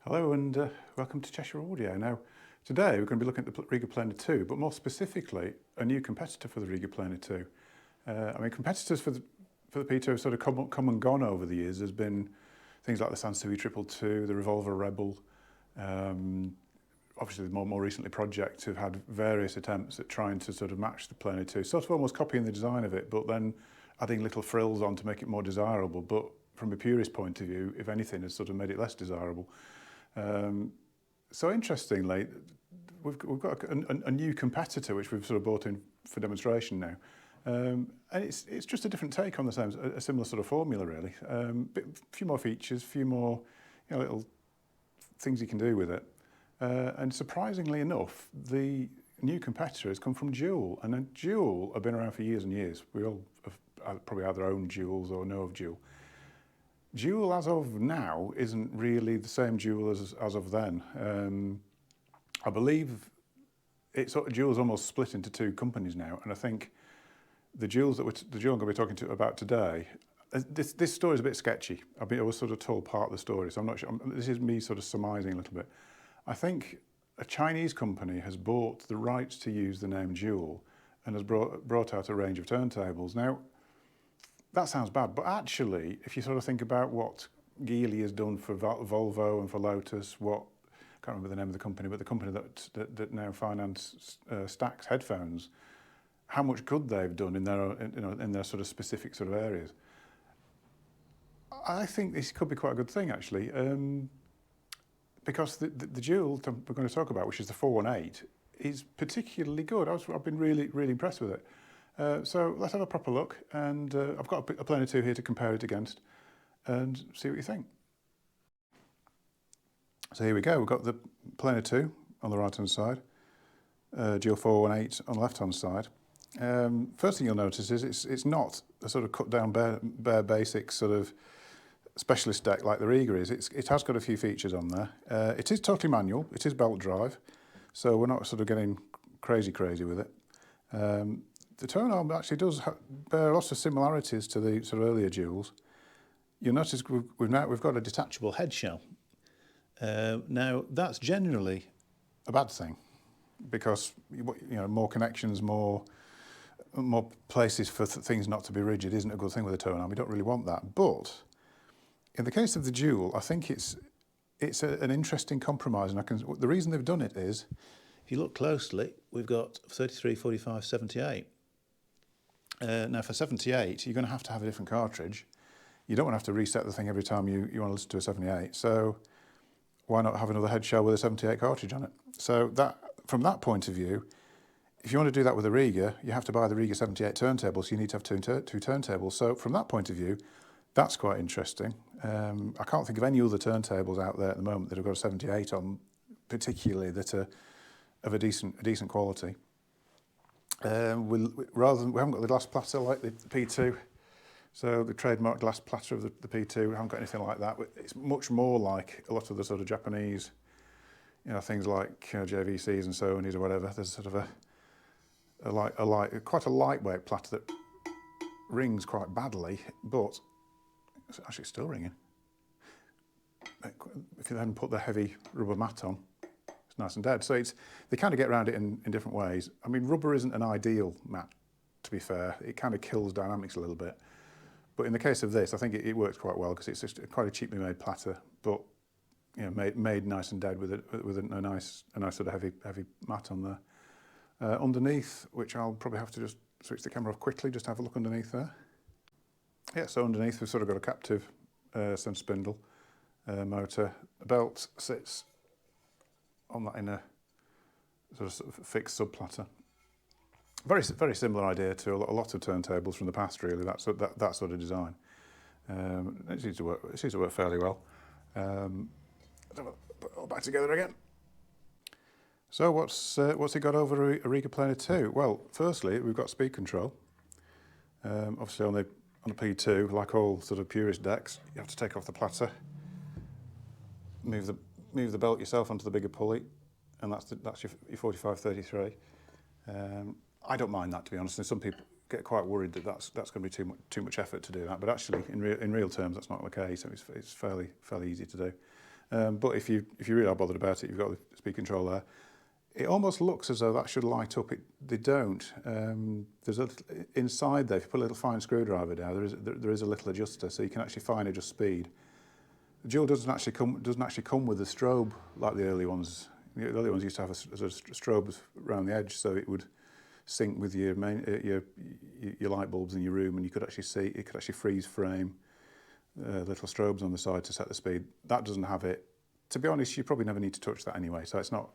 Hello and welcome to Cheshire Audio. Now, today we're going to be looking at the Rega Planar 2, but more specifically, a new competitor for the Rega Planar 2. Competitors for the P2 have sort of come and gone over the years. There's been things like the Sansui 222, the Revolver Rebel. Obviously, more recently, Project have had various attempts at trying to sort of match the Planar 2, sort of almost copying the design of it, but then adding little frills on to make it more desirable. But from a purist point of view, if anything, has sort of made it less desirable. So interestingly, we've got a new competitor which we've sort of brought in for demonstration now, and it's just a different take on the same, a similar sort of formula really. A few more features, a few more little things you can do with it, and surprisingly enough, the new competitor has come from Dual, and then Dual have been around for years and years. We all have probably either own Duals or know of Dual. Dual as of now isn't really the same Dual as of then. I believe Dual's almost split into two companies now, and I think the Dual I'm going to be talking about today, this story is a bit sketchy. I was sort of told part of the story, so I'm not sure. This is me sort of surmising a little bit. I think a Chinese company has bought the rights to use the name Dual and has brought out a range of turntables. Now, that sounds bad, but actually, if you sort of think about what Geely has done for Volvo and for Lotus, I can't remember the name of the company, but the company that now finance Stax headphones, how much good they've done in their sort of specific sort of areas. I think this could be quite a good thing actually, because the Dual we're going to talk about, which is the 418, is particularly good. I've been really impressed with it. So let's have a proper look, and I've got a Planar 2 here to compare it against and see what you think. So here we go, we've got the Planar 2 on the right hand side, Dual 418 on the left hand side. First thing you'll notice is it's not a sort of cut down bare basic sort of specialist deck like the Rega is. It has got a few features on there. It is totally manual, it is belt drive, so we're not sort of getting crazy with it. The tone arm actually does bear lots of similarities to the sort of earlier Duals. You'll notice we've got a detachable head shell. Now that's generally a bad thing, because more connections, more places for things not to be rigid isn't a good thing with a tone arm. We don't really want that. But in the case of the Dual, I think it's an interesting compromise, and the reason they've done it is, if you look closely, we've got 33, 45, 78. Now for 78, you're going to have a different cartridge. You don't want to have to reset the thing every time you want to listen to a 78. So why not have another head shell with a 78 cartridge on it? So from that point of view, if you want to do that with a Rega, you have to buy the Rega 78 turntable, so you need to have two turntables. So from that point of view, that's quite interesting. I can't think of any other turntables out there at the moment that have got a 78 on, particularly that are of a decent quality. We haven't got the glass platter like the P2, so the trademark glass platter of the P2, we haven't got anything like that. It's much more like a lot of the sort of Japanese, things like JVCs and Sonys or whatever. There's sort of quite a lightweight platter that rings quite badly, but it's actually still ringing. If you then put the heavy rubber mat on, nice and dead. So they kind of get around it in different ways. I mean, rubber isn't an ideal mat, to be fair. It kind of kills dynamics a little bit. But in the case of this, I think it works quite well, because it's just quite a cheaply made platter, but made nice and dead with a nice sort of heavy mat on there. Underneath, which I'll probably have to just switch the camera off quickly, just have a look underneath there. Yeah, so underneath we've sort of got a captive centre spindle motor. The belt sits on that in a sort of fixed sub platter. Very similar idea to a lot of turntables from the past, really. That sort of design. It seems to work fairly well. Put it all back together again. So what's it got over a Rega Planar 2? Well, firstly, we've got speed control. Obviously on the P2, like all sort of purist decks, you have to take off the platter, move the belt yourself onto the bigger pulley, and that's your 45-33. I don't mind that, to be honest. And some people get quite worried that that's going to be too much effort to do that. But actually, in real terms, that's not the case. So it's fairly easy to do. But if you really are bothered about it, you've got the speed control there. It almost looks as though that should light up. They don't. There's inside there. If you put a little fine screwdriver down, there is a little adjuster, so you can actually fine adjust speed. The Dual doesn't actually come with a strobe like the early ones. The early ones used to have a strobe around the edge, so it would sync with your light bulbs in your room, and you could actually see. It could actually freeze frame little strobes on the side to set the speed. That doesn't have it. To be honest, you probably never need to touch that anyway. So it's not.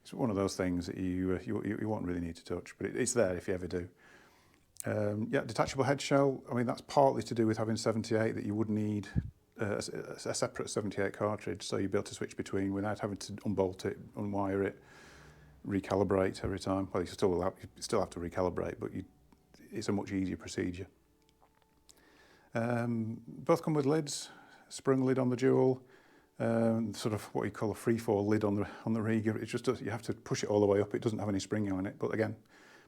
It's one of those things that you won't really need to touch, but it's there if you ever do. Yeah, detachable head shell. I mean, that's partly to do with having 78 that you would need a separate 78 cartridge, so you'd be able to switch between without having to unbolt it, unwire it, recalibrate every time. Well, you still have to recalibrate, but it's a much easier procedure. Both come with lids, sprung lid on the Dual. Sort of what you call a free-fall lid on the Rega. It just does, you have to push it all the way up. It doesn't have any springing on it, but again,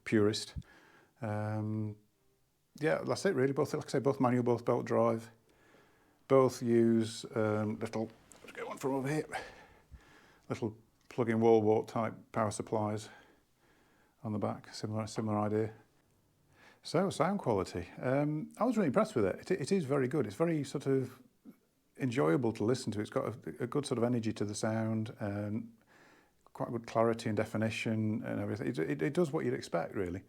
purist. Yeah, that's it really. Both, like I say, both manual, both belt drive. Both use little. Let's get one from over here. Little plug-in wall wart type power supplies on the back. Similar idea. So sound quality. I was really impressed with it. It is very good. It's very sort of enjoyable to listen to. It's got a good sort of energy to the sound and quite good clarity and definition and everything. It does what you'd expect, really.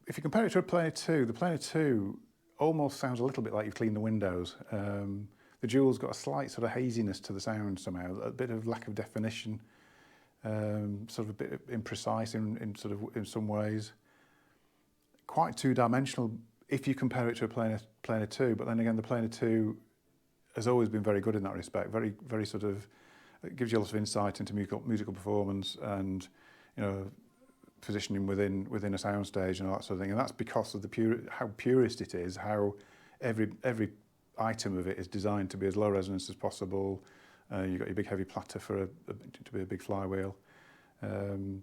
If you compare it to a Planar 2, the Planar 2 almost sounds a little bit like you've cleaned the windows. The Dual's got a slight sort of haziness to the sound somehow, a bit of lack of definition, sort of a bit imprecise in some ways. Quite two-dimensional if you compare it to a Planar 2, but then again, the Planar 2 has always been very good in that respect. Very sort of, it gives you a lot of insight into musical performance and, you know, positioning within a soundstage and all that sort of thing. And that's because of how purist it is, how every item of it is designed to be as low resonance as possible. You've got your big heavy platter to be a big flywheel. You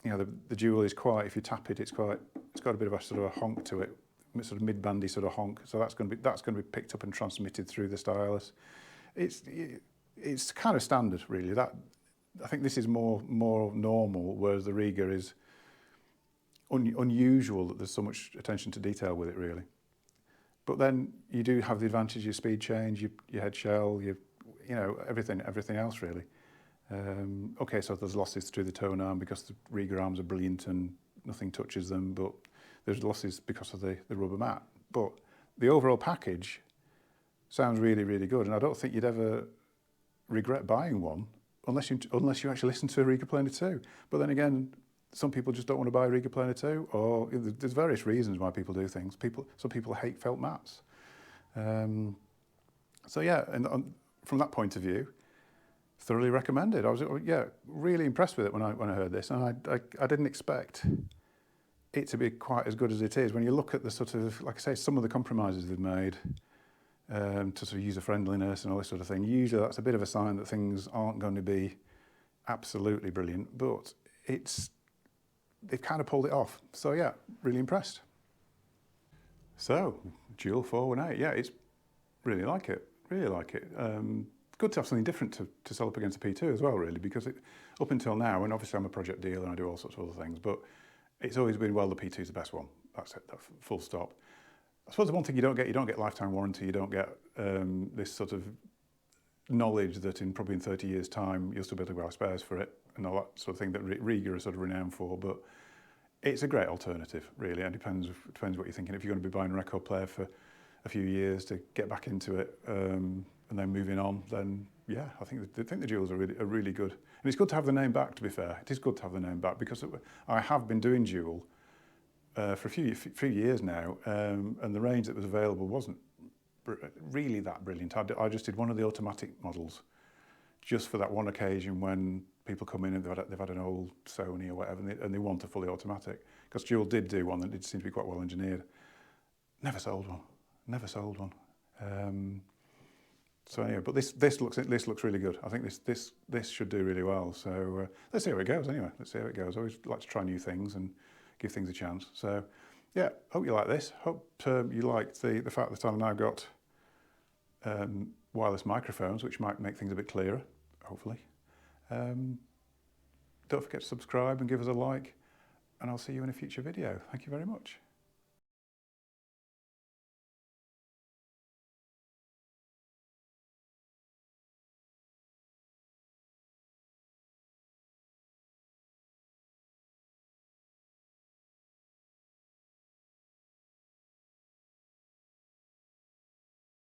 know, the Dual is quite, if you tap it, it's got a bit of a sort of a honk to it, sort of mid-bandy sort of honk. So that's going to be picked up and transmitted through the stylus. It's kind of standard, really. I think this is more normal, whereas the Rega is unusual that there's so much attention to detail with it, really. But then you do have the advantage of your speed change, your head shell, you know, everything else, really. Okay, so there's losses through the tone arm because the Rega arms are brilliant and nothing touches them, but there's losses because of the rubber mat. But the overall package sounds really, really good, and I don't think you'd ever regret buying one unless you actually listen to a Rega Planar 2. But then again, some people just don't want to buy a Rega Planar 2, or there's various reasons why people do things. Some people hate felt mats. So yeah, and from that point of view, thoroughly recommended. I was really impressed with it when I heard this, and I didn't expect it to be quite as good as it is. When you look at the sort of, like I say, some of the compromises they've made to sort of user friendliness and all this sort of thing, usually that's a bit of a sign that things aren't going to be absolutely brilliant, but they've kind of pulled it off. So yeah, really impressed. So Dual 418, yeah, it's really like it. Good to have something different to sell up against a P2 as well, really, because up until now, and obviously I'm a project dealer and I do all sorts of other things, but it's always been, well, the P2 is the best one. That's it, full stop. I suppose the one thing you don't get lifetime warranty, you don't get this sort of knowledge that probably in 30 years' time, you'll still be able to buy spares for it and all that sort of thing that Rega are sort of renowned for, but it's a great alternative, really. It depends what you're thinking. If you're going to be buying a record player for a few years to get back into it and then moving on, then yeah, I think the Duals are really good. And it's good to have the name back, to be fair. It is good to have the name back because I have been doing Dual for a few years now, and the range that was available wasn't really that brilliant. I just did one of the automatic models just for that one occasion when people come in and they've had an old Sony or whatever and they want a fully automatic. Because Dual did do one that did seem to be quite well engineered. Never sold one. So anyway, but this looks really good. I think this should do really well. So let's see how it goes. Anyway, let's see how it goes. I always like to try new things and give things a chance. So yeah, hope you like this. Hope you like the fact that I've now got wireless microphones, which might make things a bit clearer, hopefully. Don't forget to subscribe and give us a like, and I'll see you in a future video. Thank you very much.